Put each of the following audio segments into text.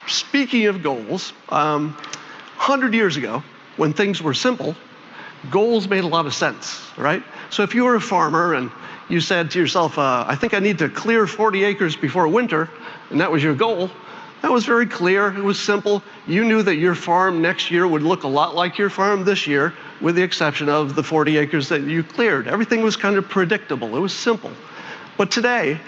speaking of goals, 100 years ago, when things were simple, goals made a lot of sense, right? So if you were a farmer and you said to yourself, I think I need to clear 40 acres before winter, and that was your goal, that was very clear, it was simple. You knew that your farm next year would look a lot like your farm this year, with the exception of the 40 acres that you cleared. Everything was kind of predictable, it was simple. But today,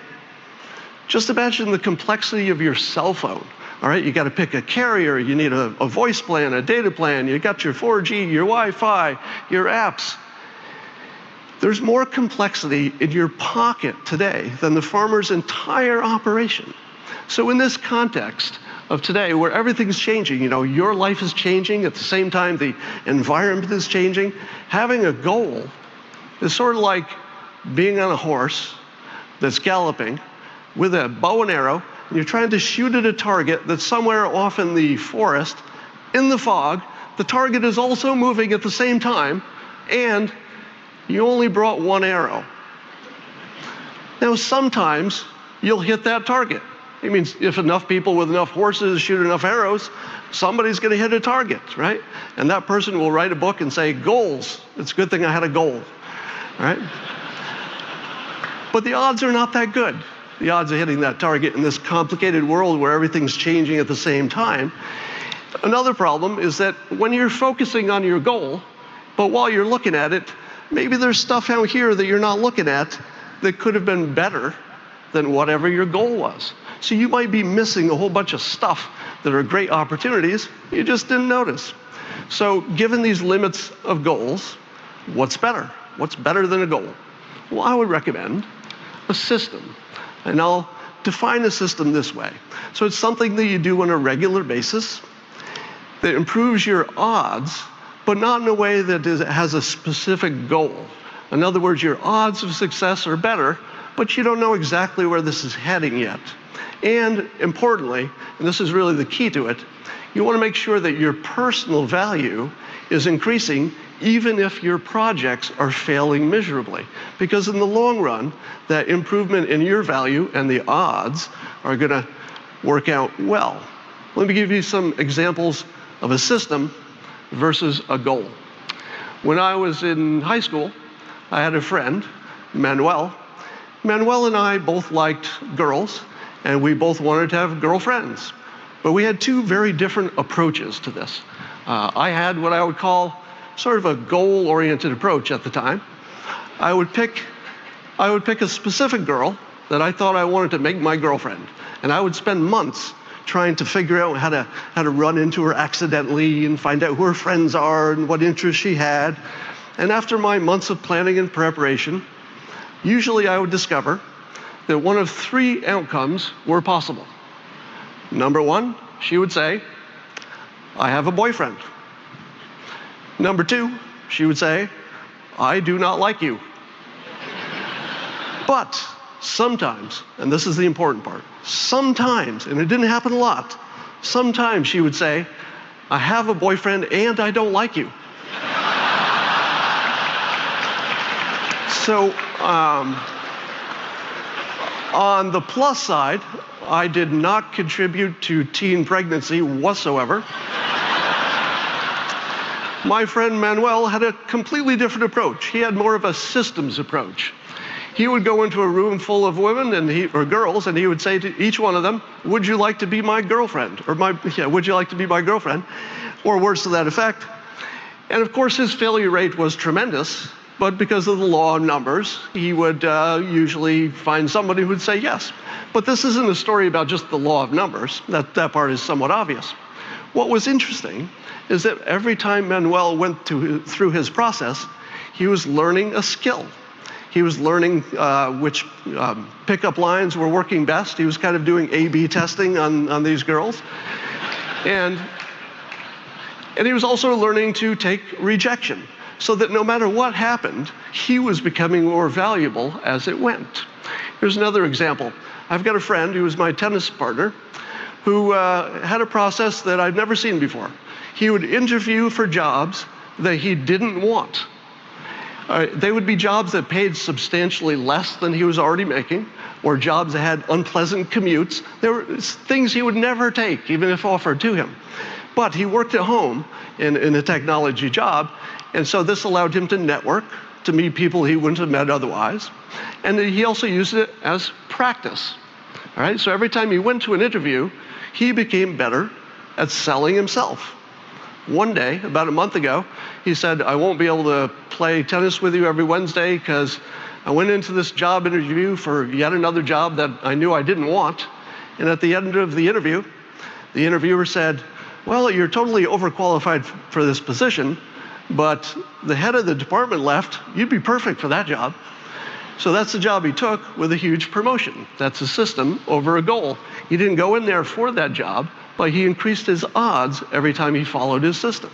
just imagine the complexity of your cell phone. All right, you got to pick a carrier, you need a voice plan, a data plan, you got your 4G, your Wi-Fi, your apps. There's more complexity in your pocket today than the farmer's entire operation. So in this context of today, where everything's changing, your life is changing, at the same time the environment is changing, having a goal is sort of like being on a horse that's galloping with a bow and arrow, and you're trying to shoot at a target that's somewhere off in the forest, in the fog. The target is also moving at the same time, and you only brought one arrow. Now, sometimes you'll hit that target. It means if enough people with enough horses shoot enough arrows, somebody's going to hit a target, right? And that person will write a book and say, goals. It's a good thing I had a goal, right? But the odds are not that good. The odds of hitting that target in this complicated world where everything's changing at the same time. Another problem is that when you're focusing on your goal, but while you're looking at it, maybe there's stuff out here that you're not looking at that could have been better than whatever your goal was. So you might be missing a whole bunch of stuff that are great opportunities you just didn't notice. So given these limits of goals, what's better? What's better than a goal? Well, I would recommend a system. And I'll define a system this way. So it's something that you do on a regular basis that improves your odds, but not in a way that has a specific goal. In other words, your odds of success are better, but you don't know exactly where this is heading yet. And importantly, and this is really the key to it, you want to make sure that your personal value is increasing even if your projects are failing miserably. Because in the long run, that improvement in your value and the odds are going to work out well. Let me give you some examples of a system versus a goal. When I was in high school, I had a friend, Manuel. Manuel and I both liked girls, and we both wanted to have girlfriends. But we had two very different approaches to this. I had what I would call sort of a goal-oriented approach at the time. I would pick a specific girl that I thought I wanted to make my girlfriend, and I would spend months trying to figure out how to run into her accidentally and find out who her friends are and what interests she had. And after my months of planning and preparation, usually I would discover that one of three outcomes were possible. Number one, she would say, I have a boyfriend. Number two, she would say, I do not like you. But sometimes, and this is the important part, sometimes, and it didn't happen a lot, sometimes she would say, I have a boyfriend and I don't like you. So, on the plus side, I did not contribute to teen pregnancy whatsoever. My friend Manuel had a completely different approach. He had more of a systems approach. He would go into a room full of women or girls, and he would say to each one of them, would you like to be my girlfriend? Would you like to be my girlfriend? Or words to that effect. And of course, his failure rate was tremendous, but because of the law of numbers, he would usually find somebody who would say yes. But this isn't a story about just the law of numbers. That part is somewhat obvious. What was interesting is that every time Manuel went through his process, he was learning a skill. He was learning which pickup lines were working best. He was kind of doing A/B testing on these girls. And he was also learning to take rejection, so that no matter what happened, he was becoming more valuable as it went. Here's another example. I've got a friend who was my tennis partner who had a process that I'd never seen before. He would interview for jobs that he didn't want. They would be jobs that paid substantially less than he was already making, or jobs that had unpleasant commutes. There were things he would never take, even if offered to him. But he worked at home in a technology job, and so this allowed him to network, to meet people he wouldn't have met otherwise. And he also used it as practice. All right, so every time he went to an interview, he became better at selling himself. One day, about a month ago, he said, I won't be able to play tennis with you every Wednesday because I went into this job interview for yet another job that I knew I didn't want. And at the end of the interview, the interviewer said, well, you're totally overqualified for this position, but the head of the department left. You'd be perfect for that job. So that's the job he took with a huge promotion. That's a system over a goal. He didn't go in there for that job, but he increased his odds every time he followed his system.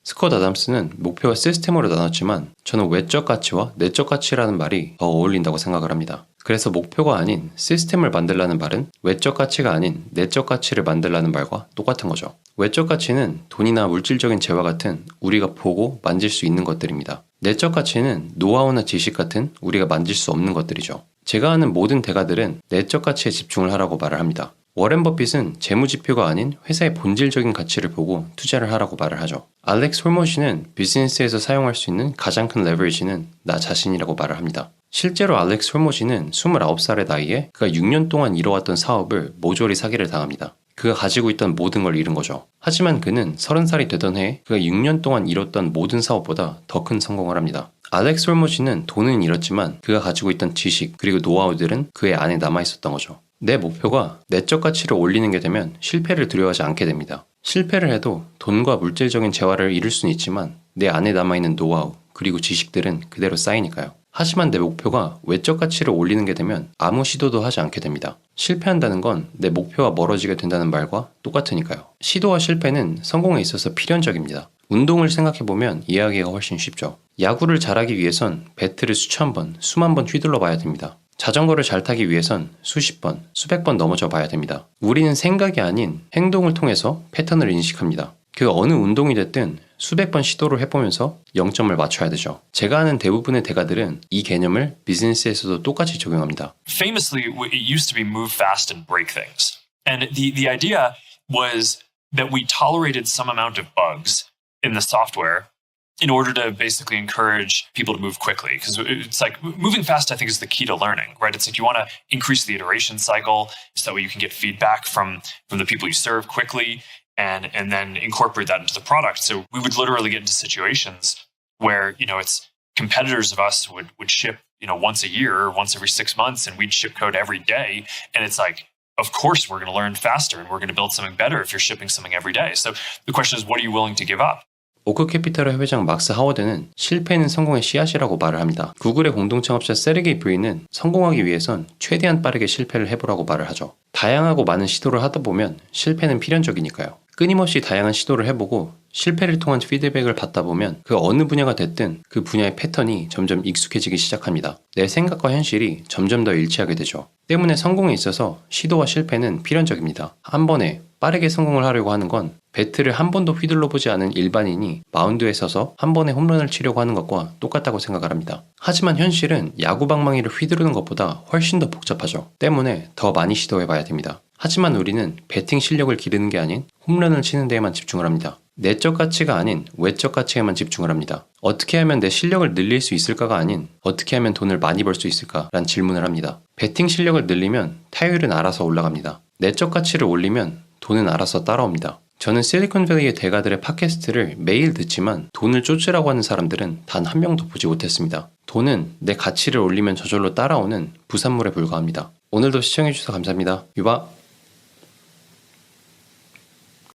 스콧 아담스는 목표와 시스템으로 나눴지만 저는 외적 가치와 내적 가치라는 말이 더 어울린다고 생각을 합니다. 그래서 목표가 아닌 시스템을 만들라는 말은 외적 가치가 아닌 내적 가치를 만들라는 말과 똑같은 거죠. 외적 가치는 돈이나 물질적인 재화 같은 우리가 보고 만질 수 있는 것들입니다. 내적 가치는 노하우나 지식 같은 우리가 만질 수 없는 것들이죠. 제가 아는 모든 대가들은 내적 가치에 집중을 하라고 말을 합니다. 워렌 버핏은 재무지표가 아닌 회사의 본질적인 가치를 보고 투자를 하라고 말을 하죠. 알렉스 홀머시는 비즈니스에서 사용할 수 있는 가장 큰 레버리지는 나 자신이라고 말을 합니다. 실제로 알렉스 홀머시는 29살의 나이에 그가 6년 동안 이뤄왔던 사업을 모조리 사기를 당합니다. 그가 가지고 있던 모든 걸 잃은 거죠. 하지만 그는 30살이 되던 해에 그가 6년 동안 이뤘던 모든 사업보다 더 큰 성공을 합니다. 알렉스 홀머시는 돈은 잃었지만 그가 가지고 있던 지식 그리고 노하우들은 그의 안에 남아있었던 거죠. 내 목표가 내적 가치를 올리는 게 되면 실패를 두려워하지 않게 됩니다. 실패를 해도 돈과 물질적인 재화를 잃을 수는 있지만 내 안에 남아있는 노하우 그리고 지식들은 그대로 쌓이니까요. 하지만 내 목표가 외적 가치를 올리는 게 되면 아무 시도도 하지 않게 됩니다. 실패한다는 건 내 목표와 멀어지게 된다는 말과 똑같으니까요. 시도와 실패는 성공에 있어서 필연적입니다. 운동을 생각해보면 이해하기가 훨씬 쉽죠. 야구를 잘하기 위해선 배트를 수천 번, 수만 번 휘둘러 봐야 됩니다. 자전거를 잘 타기 위해선 수십 번, 수백 번 넘어져 봐야 됩니다. 우리는 생각이 아닌 행동을 통해서 패턴을 인식합니다. 그 어느 운동이 됐든 수백 번 시도를 해보면서 0점을 맞춰야 되죠. 제가 아는 대부분의 대가들은 이 개념을 비즈니스에서도 똑같이 적용합니다. Famously, it used to be move fast and break things. And the idea was that we tolerated some amount of bugs in the software in order to basically encourage people to move quickly. Because it's like moving fast, I think, is the key to learning, right? It's like you want to increase the iteration cycle so that way you can get feedback from the people you serve quickly and then incorporate that into the product. So we would literally get into situations where, it's competitors of us would ship, once a year or once every 6 months, and we'd ship code every day. And it's like, of course, we're going to learn faster and we're going to build something better if you're shipping something every day. So the question is, what are you willing to give up? 오크캐피털의 회장 막스 하워드는 실패는 성공의 씨앗이라고 말을 합니다. 구글의 공동창업자 세르게이 브린은 성공하기 위해선 최대한 빠르게 실패를 해보라고 말을 하죠. 다양하고 많은 시도를 하다 보면 실패는 필연적이니까요. 끊임없이 다양한 시도를 해보고 실패를 통한 피드백을 받다 보면 그 어느 분야가 됐든 그 분야의 패턴이 점점 익숙해지기 시작합니다. 내 생각과 현실이 점점 더 일치하게 되죠. 때문에 성공에 있어서 시도와 실패는 필연적입니다. 한 번에 빠르게 성공을 하려고 하는 건 배트를 한 번도 휘둘러 보지 않은 일반인이 마운드에 서서 한 번에 홈런을 치려고 하는 것과 똑같다고 생각을 합니다. 하지만 현실은 야구 방망이를 휘두르는 것보다 훨씬 더 복잡하죠. 때문에 더 많이 시도해봐야 됩니다. 하지만 우리는 배팅 실력을 기르는 게 아닌 홈런을 치는 데에만 집중을 합니다. 내적 가치가 아닌 외적 가치에만 집중을 합니다. 어떻게 하면 내 실력을 늘릴 수 있을까가 아닌 어떻게 하면 돈을 많이 벌 수 있을까라는 질문을 합니다. 배팅 실력을 늘리면 타율은 알아서 올라갑니다. 내적 가치를 올리면 돈은 알아서 따라옵니다. 저는 실리콘밸리의 대가들의 팟캐스트를 매일 듣지만 돈을 쫓으라고 하는 사람들은 단 한 명도 보지 못했습니다. 돈은 내 가치를 올리면 저절로 따라오는 부산물에 불과합니다. 오늘도 시청해주셔서 감사합니다. 유바.